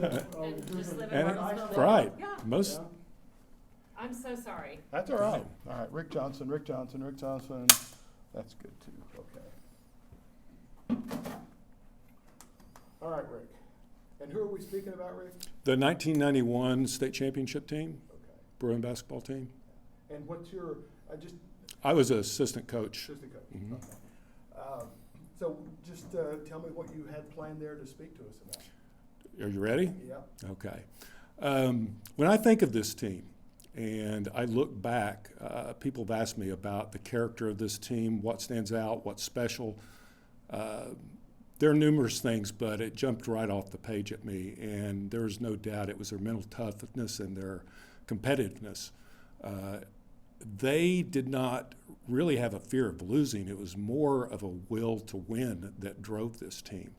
And just live in And Martinsville. right, Yeah. most, Yeah. I'm so sorry. That's all right. All right, Rick Johnson. That's good too, okay. All right, Rick. And who are we speaking about, Rick? the 1991 state championship team, Okay. Bruin basketball team. And what's your, I was an assistant coach. assistant coach? Mhm. Okay. So just tell me what you had planned there to speak to us about. Are you ready? Yeah. Okay. When I think of this team and I look back, people have asked me about the character of this team, what stands out, what's special. There are numerous things, but it jumped right off the page at me, and there is no doubt it was their mental toughness and their competitiveness. They did not really have a fear of losing. It was more of a will to win that drove this team.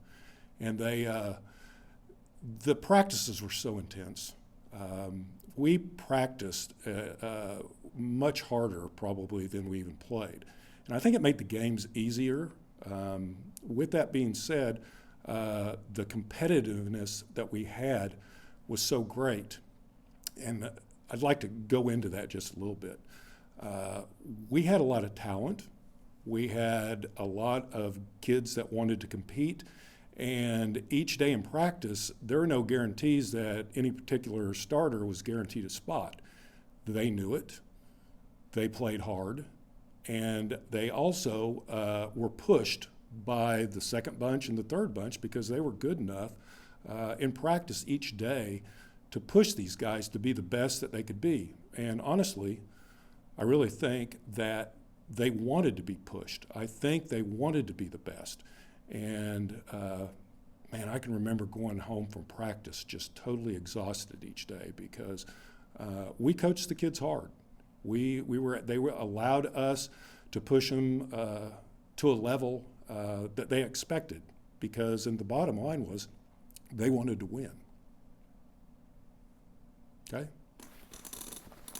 And the practices were so intense. We practiced much harder probably than we even played. And I think it made the games easier. With that being said, the competitiveness that we had was so great. And I'd like to go into that just a little bit. We had a lot of talent. We had a lot of kids that wanted to compete. And each day in practice, there are no guarantees that any particular starter was guaranteed a spot. They knew it. They played hard. And they also were pushed by the second bunch and the third bunch because they were good enough in practice each day to push these guys to be the best that they could be. And honestly, I really think that they wanted to be pushed. I think they wanted to be the best. And man, I can remember going home from practice just totally exhausted each day because we coached the kids hard. They were allowed us to push them to a level that they expected because, and the bottom line was, they wanted to win. Okay.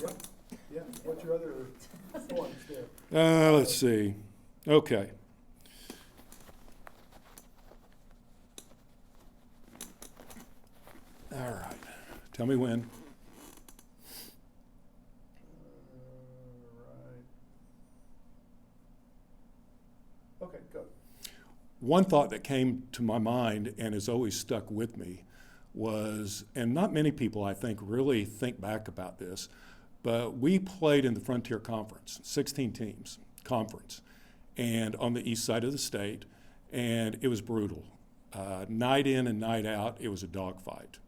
Yeah. Yeah. What's your other points there? Let's see. Okay. All right. Tell me when. Right. Okay, go. One thought that came to my mind and has always stuck with me was, and not many people I think really think back about this, but we played in the Frontier Conference, 16 teams conference, and on the east side of the state, and it was brutal. Night in and night out, it was a dogfight.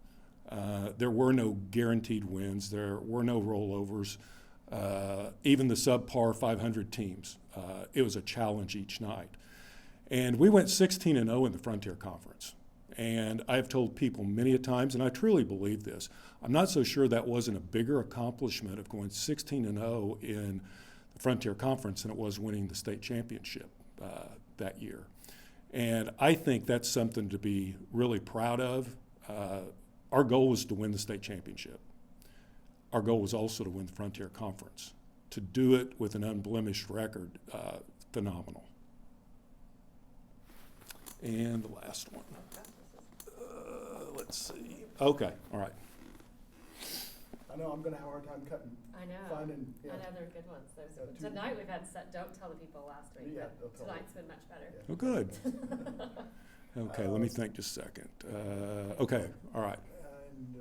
There were no guaranteed wins. There were no rollovers. Even the subpar 500 teams, it was a challenge each night. And we went 16-0 in the Frontier Conference. And I've told people many a times, and I truly believe this, I'm not so sure that wasn't a bigger accomplishment of going 16-0 in the Frontier Conference than it was winning the state championship that year. And I think that's something to be really proud of. Our goal was to win the state championship. Our goal was also to win the Frontier Conference. To do it with an unblemished record, phenomenal. And the last one. Let's see. Okay, all right. I know I'm going to have a hard time I know. finding. Yeah. I know they're good ones. Yeah, two- Tonight we've had don't tell the people last week, Yeah, they'll but tell tonight's been much better. Yeah. Oh, good. Okay, let me think just a second. Okay, all right. And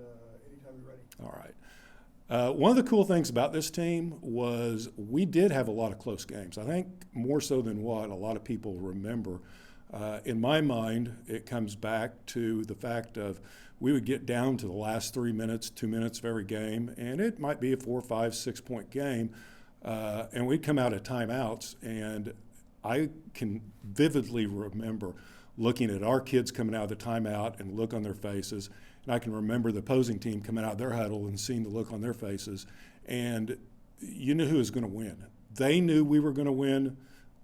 anytime you're ready. All right. One of the cool things about this team was we did have a lot of close games. I think more so than what a lot of people remember. In my mind, it comes back to the fact of we would get down to the last 3 minutes, 2 minutes of every game, and it might be a 4, 5, 6 point game, and we'd come out of timeouts, and I can vividly remember looking at our kids coming out of the timeout and the look on their faces, and I can remember the opposing team coming out of their huddle and seeing the look on their faces, and you knew who was going to win. They knew we were going to win.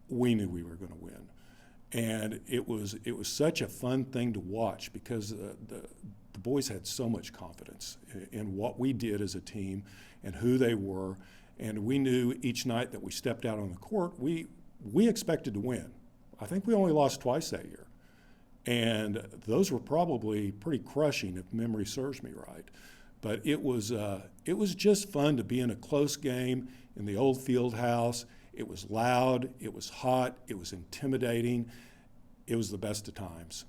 We knew we were going to win. And it was such a fun thing to watch because the boys had so much confidence in what we did as a team and who they were. And we knew each night that we stepped out on the court, we expected to win. I think we only lost twice that year. And those were probably pretty crushing if memory serves me right. But it was just fun to be in a close game in the old field house. It was loud, it was hot, it was intimidating. It was the best of times.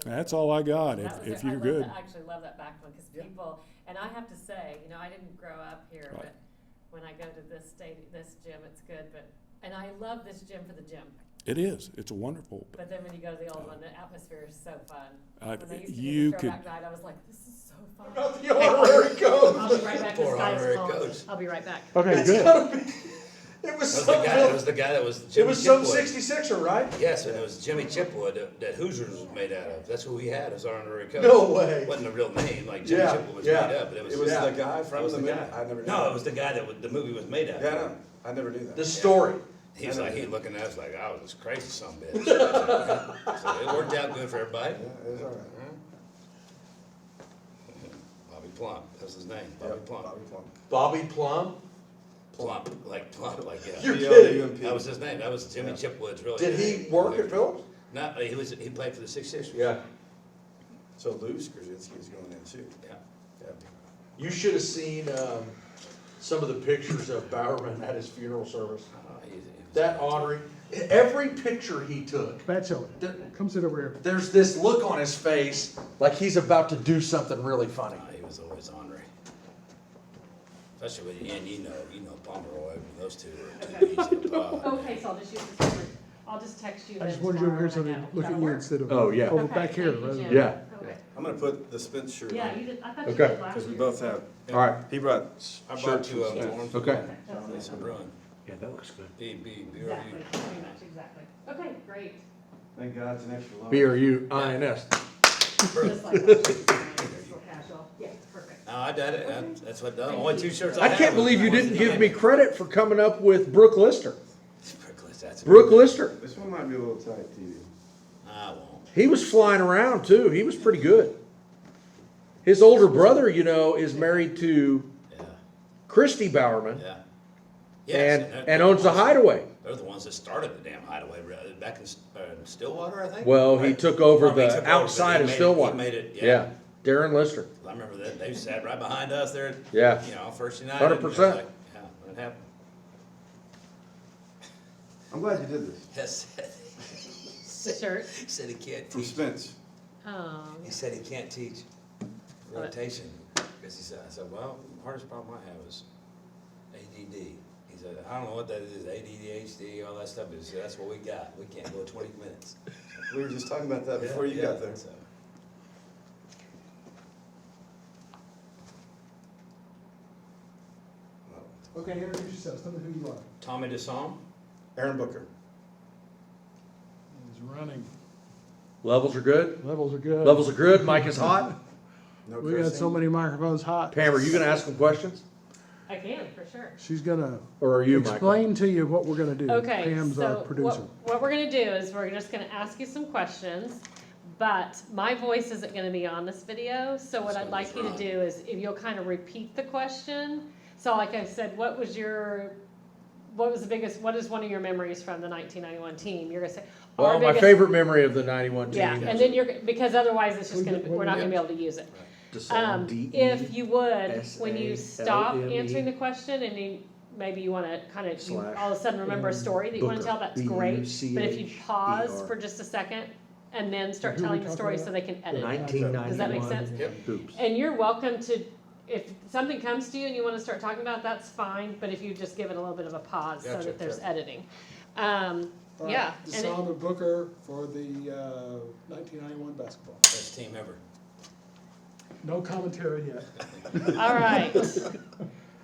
That's all I got. If you're good. I actually love that back one because people, and I have to say, I didn't grow up here, Right. but when I go to this gym, it's good. And I love this gym for the gym. It is. It's a wonderful. But then when you go to the old one, the atmosphere is so fun. When I used to You do the could. throwback night, I was like, this is so fun. Not the honorary coach. I'll be right back. This Poor guy honorary is calling. coach. I'll be right back. Okay, good. It was That was the guy that was Jimmy It was some Chipwood. 66er, right? Yes, and it was Jimmy Chipwood that Hoosiers was made out of. That's who we had as our honorary coach. No way. Wasn't a real name, like Jimmy Yeah, Chipwood was yeah. made up, but it was Yeah. the guy That from was the the movie. guy. I never knew No, that. it was the guy that the movie was made out of. Yeah, I know. I never knew that. The story. He was like, he looking at us like, I was this crazy son of a bitch. So it worked out good for everybody. Yeah, it was all right. Bobby Plump, that's his name, Yeah, Bobby Plump. Bobby Plump. Bobby Plum. Plump, like yeah. You're kidding. That was his name. That was Jimmy Chipwood's really. Did name. he work at Phillips? No, he played for the 66ers. Yeah. So Lou Skrzycki is going in too. Yeah. Yeah. You should have seen some of the pictures of Bowerman at his funeral service. He was That honoring, every picture he took, Bachelor, come sit over here. there's this look on his face like he's about to do something really funny. He was always ornery. Especially with you know Pomeroy, those two are too easy to pod. Okay, so I'll just use this number. I'll just text you. I just then wanted you over here tomorrow so they when I know. look at That'll you work? instead of Oh, yeah. over Okay, back here. thank you, rather Jim. than- Yeah. Okay. I'm gonna put the Spence shirt Yeah, on. you did, I thought you Okay. did last Because we year. both have. All right. He brought I brought shirts two of and them stuff. for him. Okay. That's Lisa fine. Bruin. Yeah, that looks good. B, Exactly, pretty much, exactly. Okay, great. Thank God it's an extra long. BRUINS. Just like that. Just real casual. Yeah, perfect. No, I did it. That's what the only two shirts I I have can't was believe you the ones didn't that give I me made. credit for coming up with Brooke Lister. That's a Brooke Lister. This one might be a little tight to you. I won't. He was flying around too. He was pretty good. His older brother, is married to Yeah, Christy Bowerman yeah. and they're owns the ones- Hideaway. They're the ones that started the damn Hideaway back in Stillwater, I think. Well, he Right. took over Oh, he took over, the but outside he of made it- Stillwater. He made it, Yeah, Darren Lister. I remember that, they sat right behind us there, Yeah. First United. 100%. Like, yeah, when it happened. I'm glad you did this. Yes. Shirt. He said he can't From teach. Spence. Oh, He said he can't teach rotation, because he said, I said, well, the hardest problem I have is ADD. He said, I don't know what that is, ADD, HD, all that stuff, but he said, that's what we got, we can't go 20 minutes. We were just talking about that before you got there. So, Okay, introduce yourselves. Tell me who you are. Tommy DeSong, Aaron Booker. He's running. Levels are good. Levels are good. Levels are good. Mic is hot. No We got so cursing. many microphones hot. Pam, are you going to ask them questions? I can, for sure. She's gonna Or are you, Michael? explain to you what we're gonna do. Okay, Pam's our so producer. what we're gonna do is we're just gonna ask you some questions, but my voice isn't gonna be on this video, so what I'd like you to do is if you'll kind of repeat the question. So like I said, what is one of your memories from the 1991 team? You're gonna say, our Well, my biggest- favorite memory of the 91 team. Yeah, and then because otherwise it's just gonna, we're not gonna be able to use it. If you would, when you stop DeSalme. answering the question and maybe you wanna kind of, Slash all of a sudden remember a story that you wanna Booker. tell, that's great. But if you pause B-U-C-H-E-R. for just a second and then start Who are we telling the talking story about? so they can edit it. 1991. Does that make sense? Yep. Hoops. And you're welcome to, if something comes to you and you wanna start talking about it, that's fine, but if you just give it a little bit of a pause so Gotcha, that there's gotcha. editing. All right, Yeah. and it- DeSalme and Booker for the 1991 basketball. best team ever. No commentary yet. All right.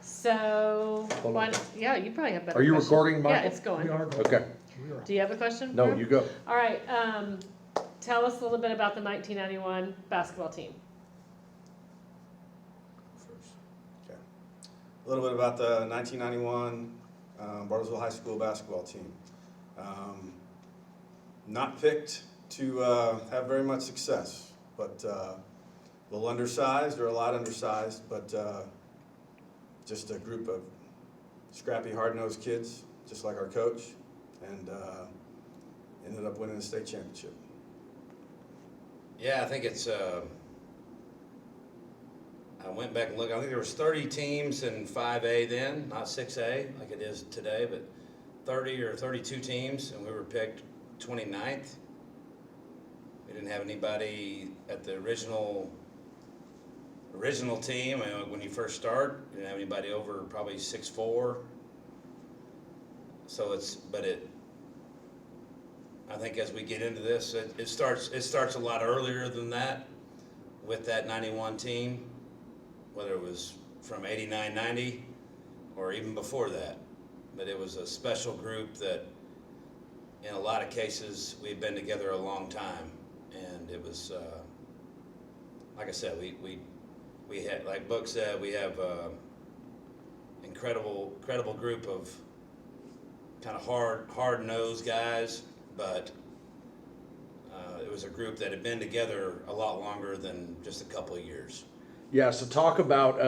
So, Hold on. yeah, you probably have better Are you questions. recording, Yeah, Michael? it's going. We are going. Okay. We are. Do you have a question? No, Herb? you go. All right, tell us a little bit about the 1991 basketball team. Okay. A little bit about the 1991 Bartlesville High School basketball team. Not picked to have very much success, but a little undersized, or a lot undersized, but just a group of scrappy, hard-nosed kids, just like our coach. And ended up winning the state championship. Yeah, I think it's, I went back and looked, I think there was 30 teams in 5A then, not 6A like it is today, but 30 or 32 teams, and we were picked 29th. We didn't have anybody at the original team. I mean, when you first start, you didn't have anybody over probably 6'4". So I think as we get into this, it starts a lot earlier than that with that 91 team, whether it was from 89, 90, or even before that. But it was a special group that, in a lot of cases, we've been together a long time. And it was, like I said, we had, like Book said, we have incredible group of kind of hard-nosed guys, but it was a group that had been together a lot longer than just a couple of years. Yeah, so talk about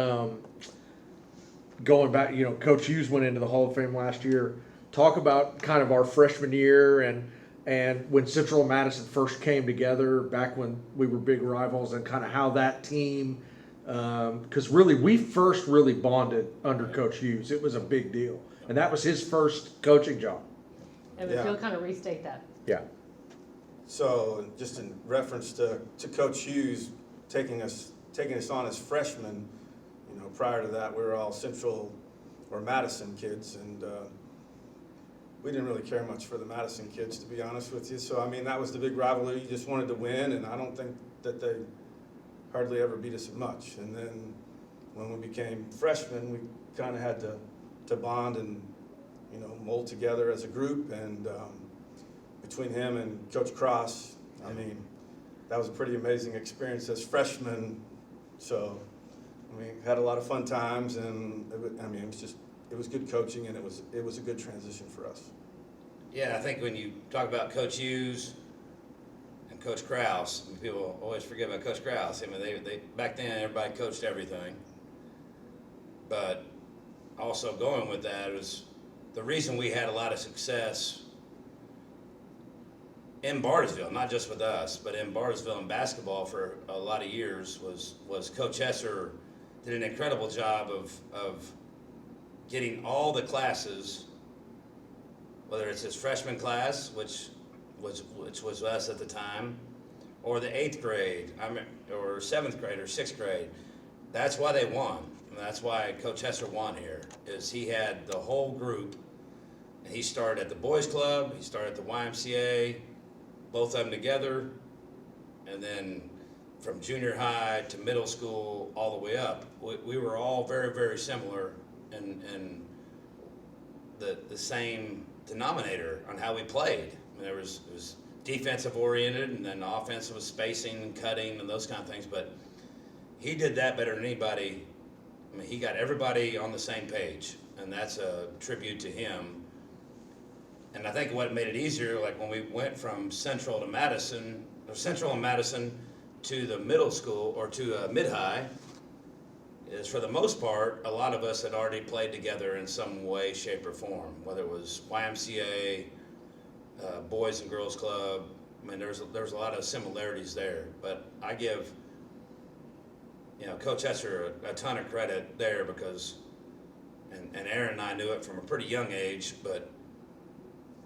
going back, Coach Hughes went into the Hall of Fame last year. Talk about kind of our freshman year and when Central and Madison first came together back when we were big rivals, and kind of how that team, because really we first really bonded under Coach Hughes. It was a big deal. And that was his first coaching job. And if you'll kind of restate that. Yeah. So just in reference to Coach Hughes taking us on as freshmen, prior to that we were all Central or Madison kids, and we didn't really care much for the Madison kids, to be honest with you. So I mean, that was the big rivalry. You just wanted to win, and I don't think that they hardly ever beat us much. And then when we became freshmen, we kind of had to bond and mold together as a group. And between him and Coach Cross, I mean, that was a pretty amazing experience as freshmen. So I mean, had a lot of fun times, and it was good coaching, and it was a good transition for us. Yeah, I think when you talk about Coach Hughes and Coach Krause, people always forget about Coach Krause. I mean, they back then everybody coached everything, but also going with that was the reason we had a lot of success in Bartlesville, not just with us, but in Bartlesville in basketball for a lot of years was Coach Hesser did an incredible job of getting all the classes, whether it's his freshman class, which was us at the time, or the 8th grade, or 7th grade or 6th grade. That's why they won. And that's why Coach Hesser won here, is he had the whole group, and he started at the boys club, he started at the YMCA, both of them together, and then from junior high to middle school all the way up, we were all very, very similar and the same denominator on how we played. I mean, it was defensive oriented, and then offensive was spacing and cutting and those kind of things, but he did that better than anybody. I mean, he got everybody on the same page, and that's a tribute to him. And I think what made it easier, like when we went from Central and Madison to the middle school or to mid-high, is for the most part, a lot of us had already played together in some way, shape, or form, whether it was YMCA, Boys and Girls Club. I mean, there's a lot of similarities there. But I give Coach Hesser a ton of credit there because, and Aaron and I knew it from a pretty young age, but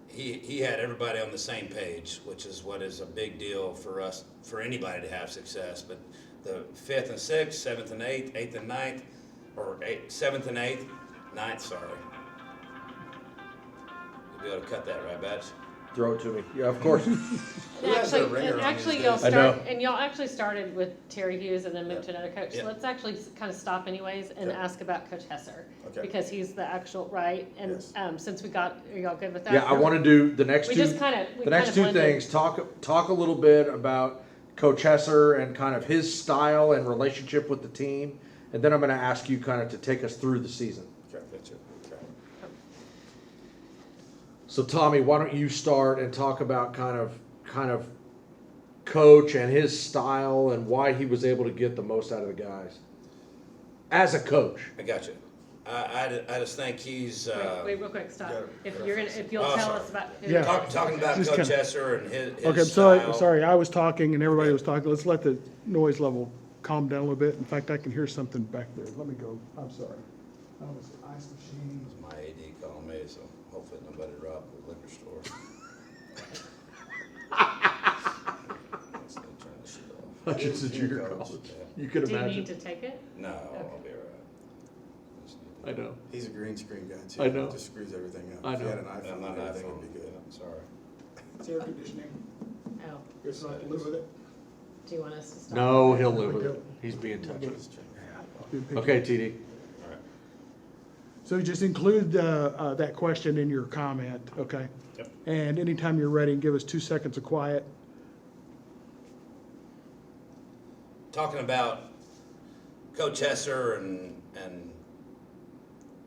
he had everybody on the same page, which is what is a big deal for us, for anybody to have success. But the 5th and 6th, 7th and 8th, 8th and 9th, or 7th and 8th, 9th, sorry. You'll be able to cut that, right, Batch? Throw it to me. Yeah, of course. Y'all actually started with Terry Hughes and then moved to another coach. Yeah. So let's actually kind of stop anyways and ask about Coach Hesser. Okay. Because he's the actual, right? And Yes. since are y'all good with that? Yeah, I want to do the next We two. just kind of, The next two things. Talk a little bit about Coach Hesser and kind of his style and relationship with the team, and then I'm going to ask you kind of to take us through the season. Okay, gotcha. Okay. So Tommy, why don't you start and talk about kind of Coach and his style and why he was able to get the most out of the guys as a coach. I got you. I just think he's, Wait, real quick, stop. Yeah. If you'll Oh, tell sorry. us about. Yeah. talking about Just Coach kinda- Esser and his Okay, I'm style. sorry, I was talking and everybody was talking. Let's let the noise level calm down a little bit. In fact, I can hear something back there. Let me go, I'm sorry. That was the ice machine. It was my AD calling me, so hopefully nobody robbed the liquor store. Let's turn this shit off. I just said you're Coach. college. You could Do you need imagine. to take it? No, I'll be all right. I know. He's a green screen guy too. I know. Just screws everything up. I If he had know. an I'm iPhone, not an everything iPhone. would be good. I'm sorry. It's air conditioning. Oh, Guess I'll have to live with it. do you want us to stop? No, he'll live with it. He's being touchy. Okay, TD. All right. So just include that question in your comment, okay? Yep. And anytime you're ready, give us 2 seconds of quiet. Talking about Coach Esser and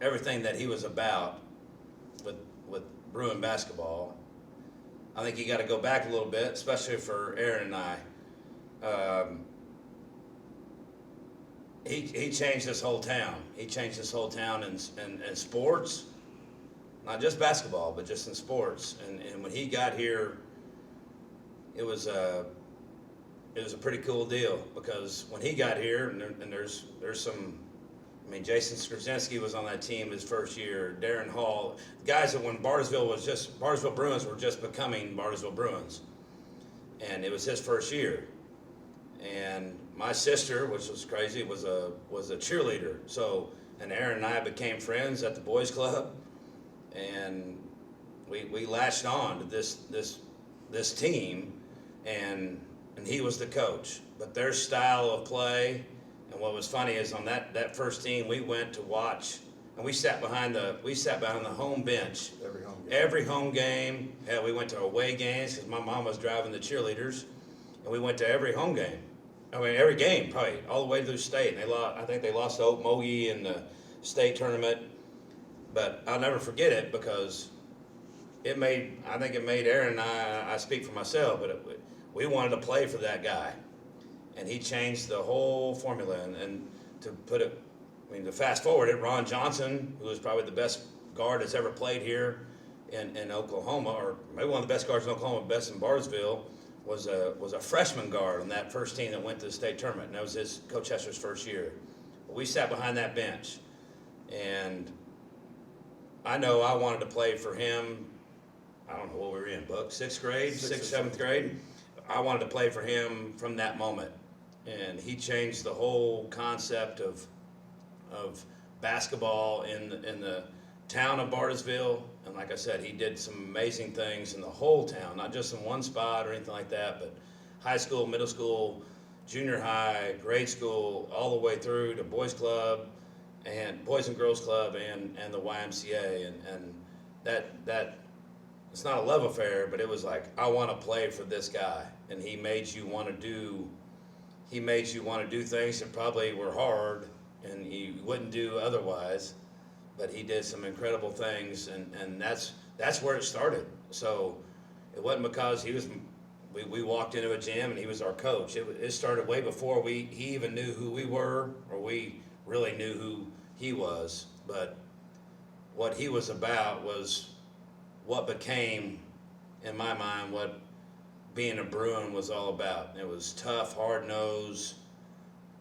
everything that he was about with Bruin basketball, I think you got to go back a little bit, especially for Aaron and I. He changed this whole town. He changed this whole town in sports, not just basketball, but just in sports. And when he got here, it was a pretty cool deal, because when he got here, and there's some, I mean, Jason Skrzyński was on that team his first year, Darren Hall, guys that when Bartlesville Bruins were just becoming Bartlesville Bruins, and it was his first year. And my sister, which was crazy, was a cheerleader. So, and Aaron and I became friends at the boys club, and we latched on to this team, and he was the coach. But their style of play, and what was funny is on that first team, we went to watch, and we sat behind the home bench Every home game. every home game. Hell, we went to away games because my mom was driving the cheerleaders, and we went to every home game. I mean, every game, probably all the way through state. And I think they lost to Okmulgee in the state tournament, but I'll never forget it, because I think it made Aaron and I speak for myself, but we wanted to play for that guy, and he changed the whole formula. And to put it, I mean, to fast forward it, Ron Johnson, who was probably the best guard that's ever played here in Oklahoma, or maybe one of the best guards in Oklahoma, best in Bartlesville, was a freshman guard on that first team that went to the state tournament, and that was his Coach Esser's first year. But we sat behind that bench, and I know I wanted to play for him. I don't know what we were in, Buck, sixth, seventh grade. I wanted to play for him from that moment, and he changed the whole concept of basketball in the town of Bartlesville. And like I said, he did some amazing things in the whole town, not just in one spot or anything like that, but high school, middle school, junior high, grade school, all the way through to boys club and boys and girls club and the YMCA. And that it's not a love affair, but it was like, I want to play for this guy. And he made you want to do things that probably were hard and you wouldn't do otherwise. But he did some incredible things, and that's where it started. So it wasn't because we walked into a gym and he was our coach. It started way before he even knew who we were, or we really knew who he was. But what he was about was what became, in my mind, what being a Bruin was all about. It was tough, hard-nosed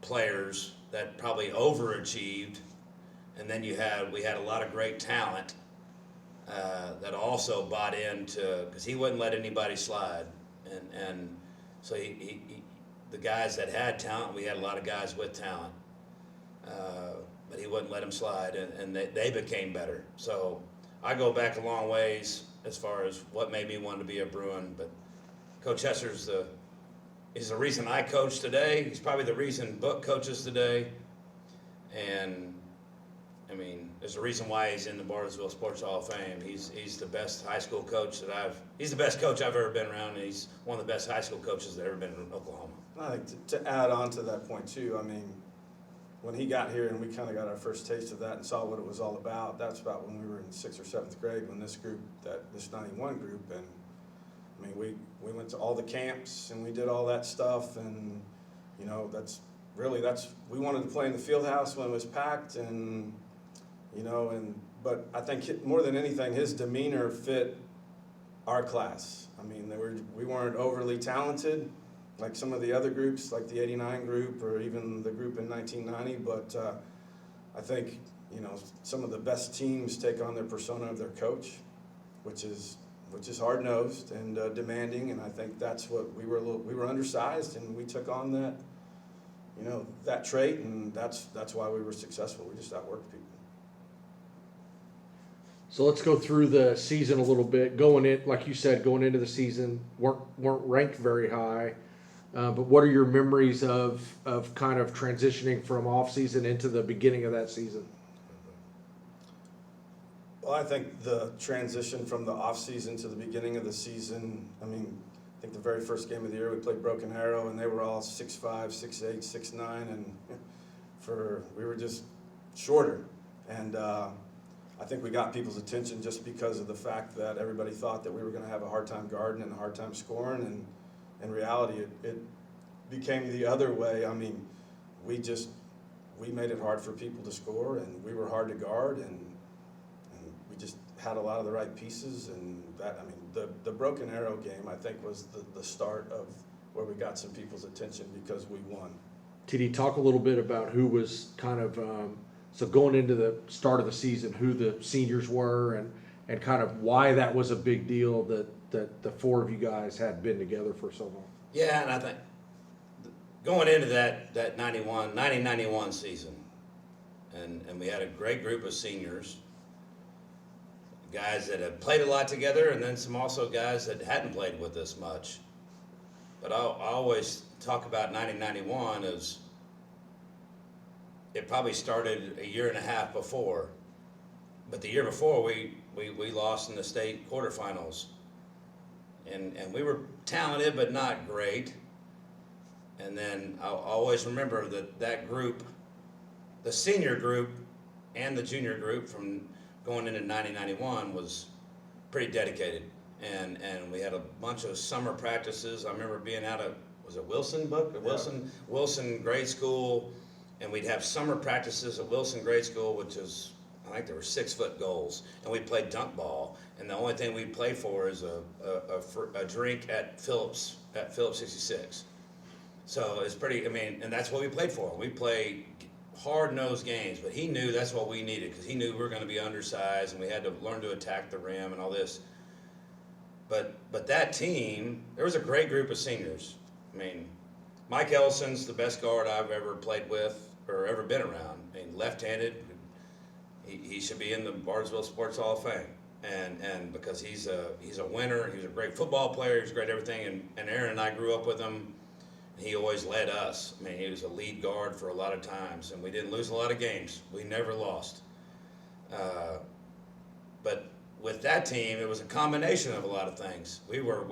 players that probably overachieved. And then we had a lot of great talent that also bought into, because he wouldn't let anybody slide, and so the guys that had talent, we had a lot of guys with talent, but he wouldn't let them slide, and they became better. So I go back a long ways as far as what made me want to be a Bruin, but Coach Esser's is the reason I coach today. He's probably the reason Book coaches today, and I mean, there's a reason why he's in the Bartlesville Sports Hall of Fame. He's the best high school coach he's the best coach I've ever been around, and he's one of the best high school coaches that ever been in Oklahoma. I think to add on to that point too, I mean, when he got here and we kind of got our first taste of that and saw what it was all about, that's about when we were in 6th or 7th grade, when this 91 group, and I mean, we went to all the camps and we did all that stuff, and you know, we wanted to play in the field house when it was packed, and you know, but I think more than anything, his demeanor fit our class. I mean, we weren't overly talented like some of the other groups, like the '89 group or even the group in 1990, but I think, you know, some of the best teams take on their persona of their coach, which is hard-nosed and demanding, and I think that's what we were undersized, and we took on that, you know, that trait, and that's why we were successful. We just outworked people. So let's go through the season a little bit. Going in, like you said, going into the season, weren't ranked very high. But what are your memories of kind of transitioning from off season into the beginning of that season? Well, I think the transition from the off season to the beginning of the season, I mean, I think the very first game of the year we played Broken Arrow, and they were all 6'5", 6'8", 6'9", and we were just shorter. And I think we got people's attention just because of the fact that everybody thought that we were going to have a hard time guarding and a hard time scoring, and in reality, it became the other way. I mean, we made it hard for people to score, and we were hard to guard, and we just had a lot of the right pieces. And that, I mean, the Broken Arrow game, I think, was the start of where we got some people's attention because we won. TD, talk a little bit about who was kind of, so going into the start of the season, who the seniors were and kind of why that was a big deal that the four of you guys had been together for so long. Yeah, and I think going into that 1991 season, and we had a great group of seniors, guys that had played a lot together, and then some also guys that hadn't played with us much. But I always talk about 1991 as it probably started a year and a half before. But the year before, we lost in the state quarterfinals. And we were talented, but not great. And then I'll always remember that group, the senior group and the junior group from going into 1991 was pretty dedicated. And we had a bunch of summer practices. I remember being out of, was it Wilson Book? Wilson grade school. And we'd have summer practices at Wilson grade school, which is, I think there were 6-foot goals, and we played dunk ball. And the only thing we'd play for is a drink at Phillips 66. So it's pretty. I mean, and that's what we played for. We played hard-nosed games, but he knew that's what we needed because he knew we were going to be undersized and we had to learn to attack the rim and all this. But that team, there was a great group of seniors. I mean, Mike Ellison's the best guard I've ever played with or ever been around. I mean, left-handed. He should be in the Barnesville Sports Hall of Fame, and because he's a winner, he was a great football player, he was great everything, and Aaron and I grew up with him. He always led us. I mean, he was a lead guard for a lot of times, and we didn't lose a lot of games. We never lost. But with that team, it was a combination of a lot of things. We were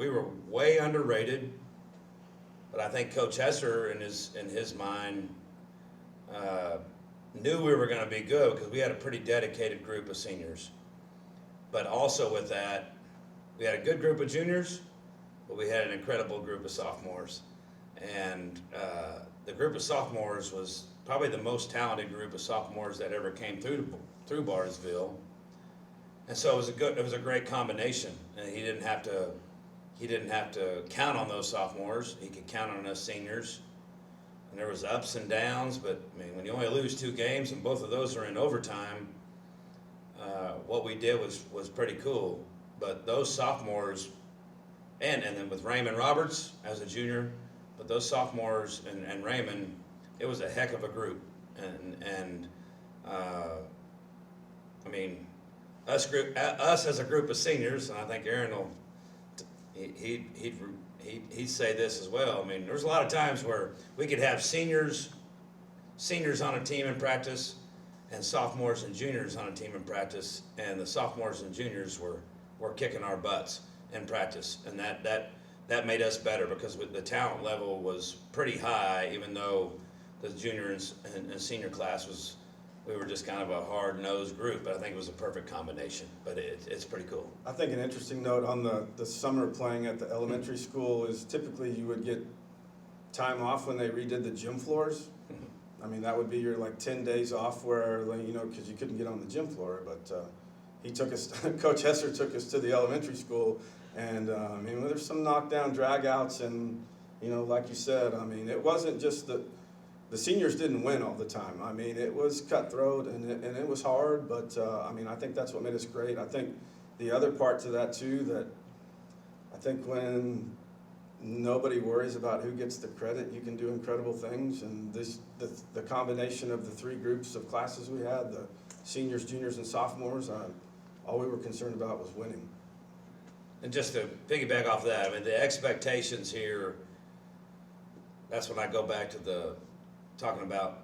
way underrated, but I think Coach Hesser, in his mind, knew we were going to be good because we had a pretty dedicated group of seniors. But also with that, we had a good group of juniors, but we had an incredible group of sophomores. And the group of sophomores was probably the most talented group of sophomores that ever came through Barnesville. And so it was a great combination. And he didn't have to count on those sophomores. He could count on us seniors. And there was ups and downs, but I mean, when you only lose 2 games and both of those are in overtime, what we did was pretty cool. But those sophomores, and then with Raymond Roberts as a junior, but those sophomores and Raymond, it was a heck of a group. And I mean, us as a group of seniors, and I think Aaron will, he'd say this as well. I mean, there's a lot of times where we could have seniors on a team in practice and sophomores and juniors on a team in practice, and the sophomores and juniors were kicking our butts in practice, and that made us better because the talent level was pretty high, even though the junior and senior class we were just kind of a hard-nosed group, but I think it was a perfect combination. But it's pretty cool. I think an interesting note on the summer playing at the elementary school is typically you would get time off when they redid the gym floors. I mean, that would be your like 10 days off where, like, you know, because you couldn't get on the gym floor. But he took us, Coach Hesser took us to the elementary school, and I mean, there's some knockdown dragouts, and you know, like you said, I mean, it wasn't just the seniors didn't win all the time. I mean, it was cutthroat and it was hard, but I mean, I think that's what made us great. I think the other part to that too, that I think when nobody worries about who gets the credit, you can do incredible things. And the combination of the three groups of classes we had, the seniors, juniors, and sophomores, all we were concerned about was winning. And just to piggyback off that, I mean, the expectations here, that's when I go back to talking about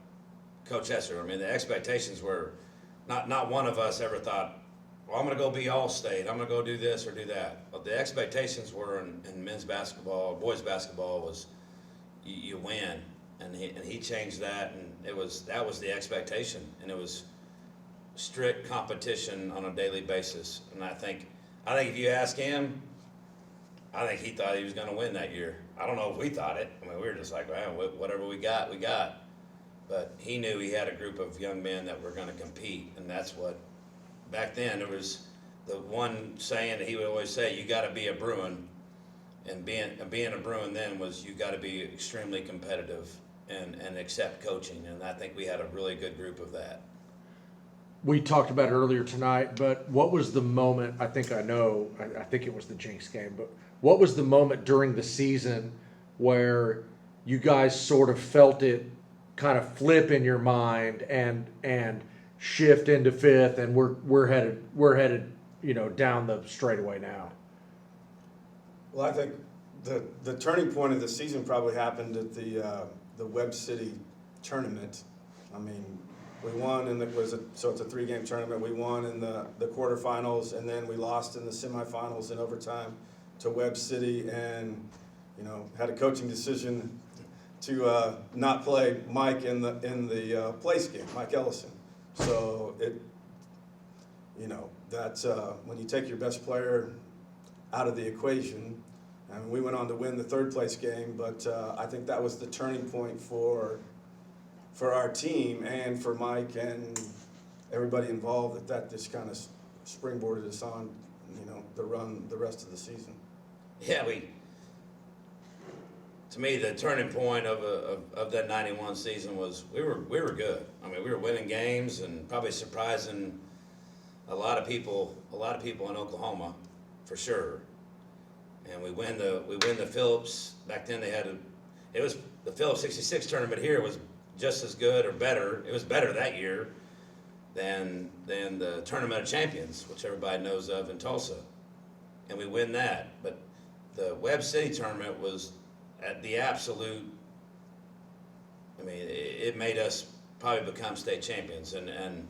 Coach Hesser. I mean, the expectations were, not one of us ever thought, well, I'm going to go be All-State, I'm going to go do this or do that. But the expectations were in men's basketball, boys basketball, was you win. And he changed that, and that was the expectation. And it was strict competition on a daily basis. And I think if you ask him, I think he thought he was going to win that year. I don't know if we thought it. I mean, we were just like, well, whatever we got, we got. But he knew he had a group of young men that were going to compete, and that's what, back then, there was the one saying that he would always say, you got to be a Bruin. And being a Bruin then was you got to be extremely competitive and accept coaching. And I think we had a really good group of that. We talked about it earlier tonight, but what was the moment, I think it was the Jinx game, but what was the moment during the season where you guys sort of felt it kind of flip in your mind and shift into fifth, and we're headed, you know, down the straightaway now? Well, I think the turning point of the season probably happened at the Webb City tournament. I mean, we won, and so it's a 3-game tournament. We won in the quarterfinals, and then we lost in the semifinals in overtime to Webb City, and you know, had a coaching decision to not play Mike in the place game, Mike Ellison. So you know, that's when you take your best player out of the equation. And we went on to win the 3rd place game, but I think that was the turning point for our team and for Mike and everybody involved, that just kind of springboarded us on, you know, the run the rest of the season. Yeah, to me, the turning point of that 91 season was we were good. I mean, we were winning games and probably surprising a lot of people in Oklahoma, for sure. And we win the Phillips. Back then it was the Phillips 66 tournament here was just as good or better. It was better that year than the Tournament of Champions, which everybody knows of in Tulsa. And we win that. But the Webb City tournament was at the absolute, I mean, it made us probably become state champions. And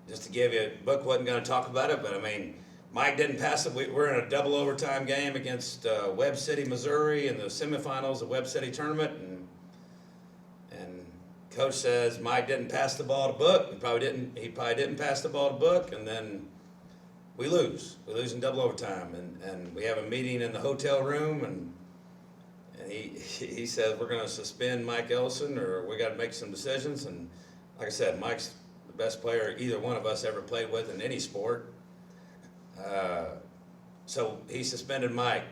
just to give you, Book wasn't going to talk about it, but I mean, Mike didn't pass it. We're in a double overtime game against Webb City, Missouri, in the semifinals of Webb City tournament, and Coach says Mike didn't pass the ball to Book. He probably didn't pass the ball to Book, and then we lose. We lose in double overtime, and we have a meeting in the hotel room, and he says we're going to suspend Mike Ellison, or we got to make some decisions. And like I said, Mike's the best player either one of us ever played with in any sport. So he suspended Mike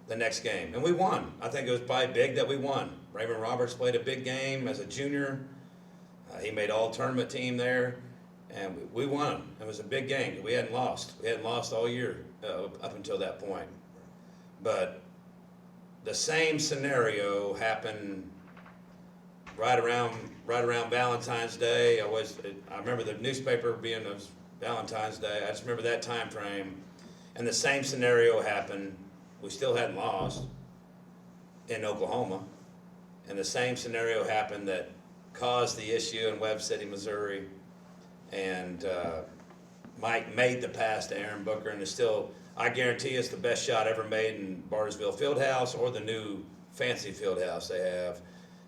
the next game, and we won. I think it was probably big that we won. Raymond Roberts played a big game as a junior. He made all-tournament team there, and we won. It was a big game. We hadn't lost. We hadn't lost all year up until that point. But the same scenario happened right around Valentine's Day. I remember the newspaper being of Valentine's Day. I just remember that time frame. And the same scenario happened. We still hadn't lost in Oklahoma. And the same scenario happened that caused the issue in Webb City, Missouri. And Mike made the pass to Aaron Booker, and it's still, I guarantee it's the best shot ever made in Bartlesville Fieldhouse or the new fancy fieldhouse they have.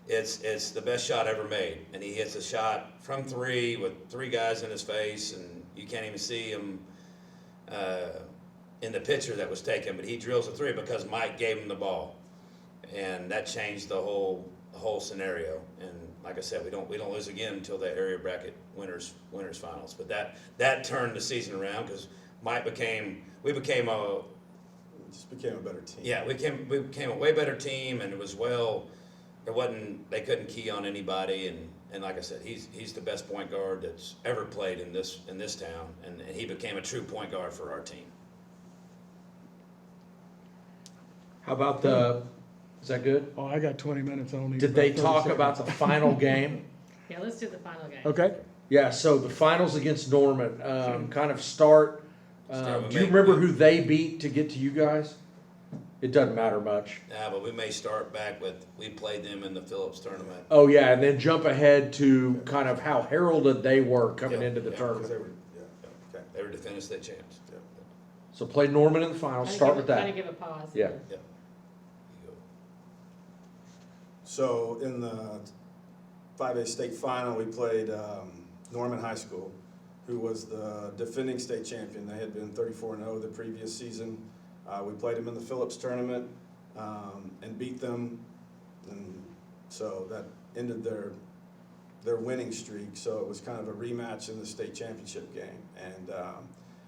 It's the best shot ever made. And he hits a shot from 3 with 3 guys in his face, and you can't even see him in the picture that was taken, but he drills a 3 because Mike gave him the ball. And that changed the whole whole scenario. And like I said, we don't lose again until that area bracket winners finals. But that turned the season around because we became a It just became a better team. yeah, we became a way better team, and it was they couldn't key on anybody, and like I said, he's the best point guard that's ever played in this town, and he became a true point guard for our team. How about is that good? Oh, I got 20 minutes, I don't need. Did they about 30 talk seconds. about the final game? Yeah, let's do the final game. Okay, Yeah, so the finals against Norman, kind of start, Start with do you me. remember who they beat to get to you guys? It doesn't matter much. Yeah, but we may start back with we played them in the Phillips tournament. Oh, yeah, and then jump ahead to kind of how heralded they were coming Yeah, into the yeah, Because tournament. they were, yeah, okay. They were defending state champs. Yeah. So play Norman in the finals, start with Kind that. of give a pause. Yeah. Yeah. You go. So in the 5A state final, we played Norman High School, who was the defending state champion. They had been 34-0 the previous season. We played them in the Phillips tournament and beat them, and so that ended their winning streak. So it was kind of a rematch in the state championship game, and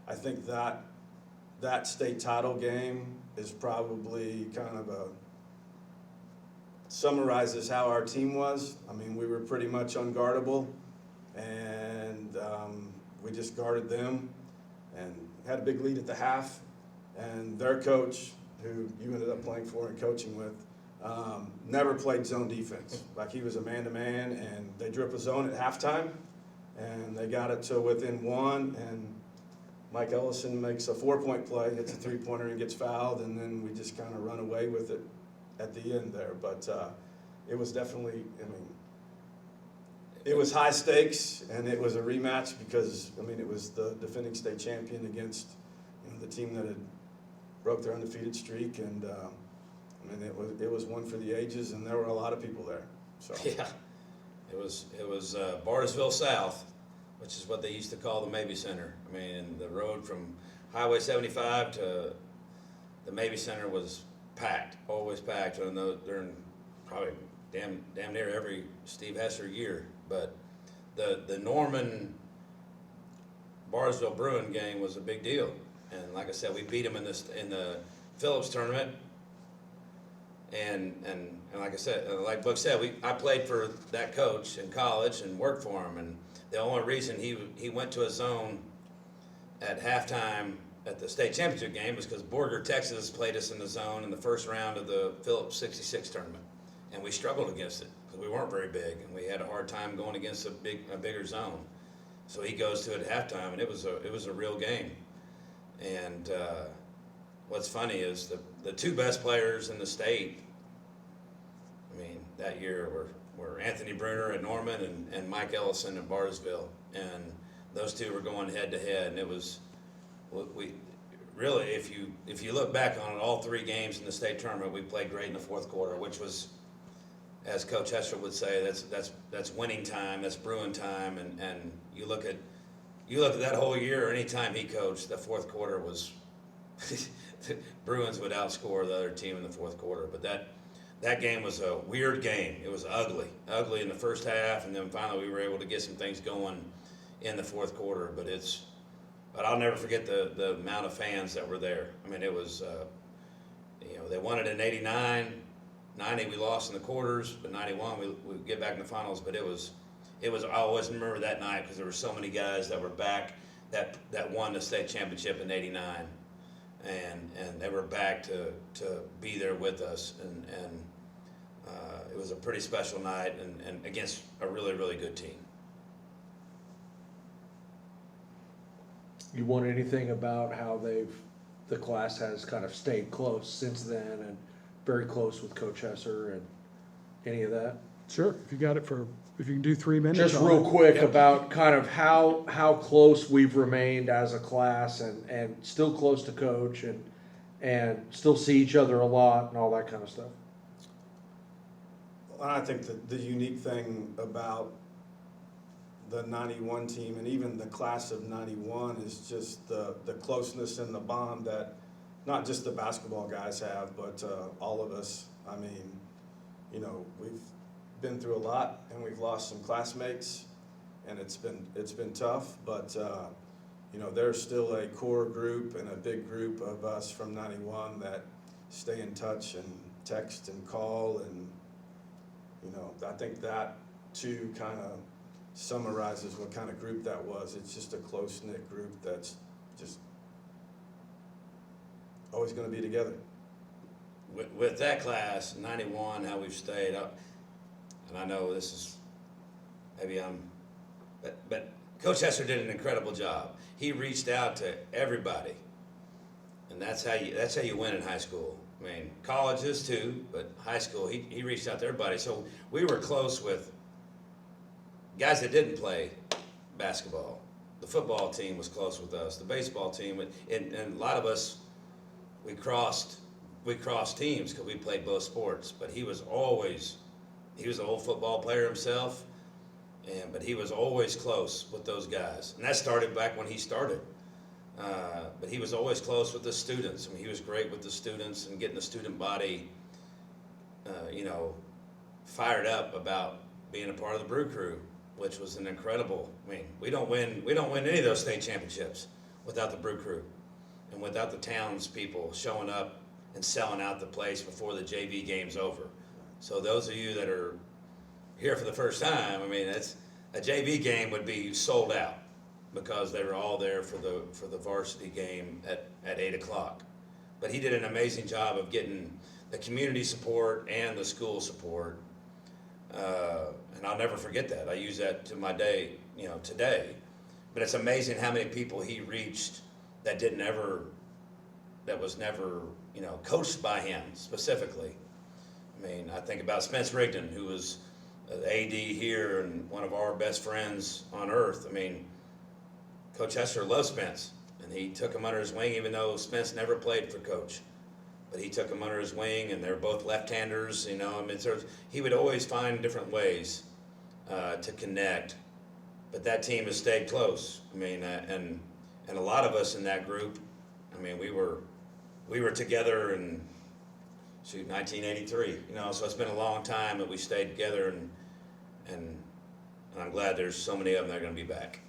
I think that state title game is probably kind of summarizes how our team was. I mean, we were pretty much unguardable, and we just guarded them and had a big lead at the half. And their coach, who you ended up playing for and coaching with, never played zone defense. Like, he was a man-to-man, and they drew up a zone at halftime, and they got it to within one, and Mike Ellison makes a 4-point play, hits a 3-pointer and gets fouled, and then we just kind of run away with it at the end there. But it was definitely, I mean, it was high stakes, and it was a rematch because, I mean, it was the defending state champion against, you know, the team that had broke their undefeated streak, and I mean, it was one for the ages, and there were a lot of people there. So Yeah, it was Bartlesville South, which is what they used to call the Mabee Center. I mean, the road from Highway 75 to the Mabee Center was packed, always packed, and during probably damn near every Steve Hesser year. But the Norman Bartlesville Bruin game was a big deal, and like I said, we beat them in the Phillips tournament. And like I said, like Buck said, I played for that coach in college and worked for him. And the only reason he went to a zone at halftime at the state championship game was because Borger, Texas, played us in the zone in the first round of the Phillips 66 tournament, and we struggled against it because we weren't very big, and we had a hard time going against a bigger zone. So he goes to it at halftime, and it was a real game. And what's funny is the two best players in the state, I mean, that year were Anthony Bruner at Norman and Mike Ellison at Bartlesville. And those two were going head to head. And it was, we really, if you look back on it, all three games in the state tournament, we played great in the fourth quarter, which was, as Coach Hester would say, that's winning time, that's Bruin time. And you look at that whole year, or any time he coached, the fourth quarter was Bruins would outscore the other team in the fourth quarter. But that game was a weird game. It was ugly in the first half, and then finally we were able to get some things going in the fourth quarter. But I'll never forget the amount of fans that were there. I mean, it was, they won it in '89, '90 we lost in the quarters, but '91 we get back in the finals. But it was. I always remember that night because there were so many guys that were back that won the state championship in '89. And they were back to be there with us, and it was a pretty special night, and against a really, really good team. You want anything about how the class has kind of stayed close since then and very close with Coach Hesser and any of that? sure, if you can do 3 minutes. Just on real it. quick about kind of how close we've remained as a class and still close to Coach and still see each other a lot and all that kind of stuff. And I think that the unique thing about the 91 team and even the class of 91 is just the closeness and the bond that not just the basketball guys have, but all of us. I mean, been through a lot, and we've lost some classmates, and it's been tough, but, you know, there's still a core group and a big group of us from 91 that stay in touch and text and call, and, you know, I think that too kind of summarizes what kind of group that was. It's just a close-knit group that's just always gonna be together. With that class, 91, how we've stayed up, and I know this is, maybe but Coach Hester did an incredible job. He reached out to everybody, and that's how you win in high school. I mean, colleges too, but high school, he reached out to everybody. So we were close with guys that didn't play basketball. The football team was close with us. The baseball team, and a lot of us, we crossed teams because we played both sports. But he was an old football player himself, but he was always close with those guys. And that started back when he started. But he was always close with the students. I mean, he was great with the students and getting the student body, you know, fired up about being a part of the Brew Crew, which was an incredible. I mean, we don't win any of those state championships without the Brew Crew and without the townspeople showing up and selling out the place before the JV game's over. So those of you that are here for the first time, I mean, a JV game would be sold out because they were all there for the varsity game at 8 o'clock. But he did an amazing job of getting the community support and the school support. And I'll never forget that. I use that to my day, you know, today. But it's amazing how many people he reached that was never, you know, coached by him specifically. I mean, I think about Spence Rigdon, who was the AD here and one of our best friends on earth. I mean, Coach Hester loved Spence, and he took him under his wing, even though Spence never played for Coach. But he took him under his wing, and they're both left-handers, you know. I mean, he would always find different ways to connect. But that team has stayed close. I mean, and a lot of us in that group, I mean, we were together in 1983. You know, so it's been a long time that we stayed together, and I'm glad there's so many of them that are going to be back.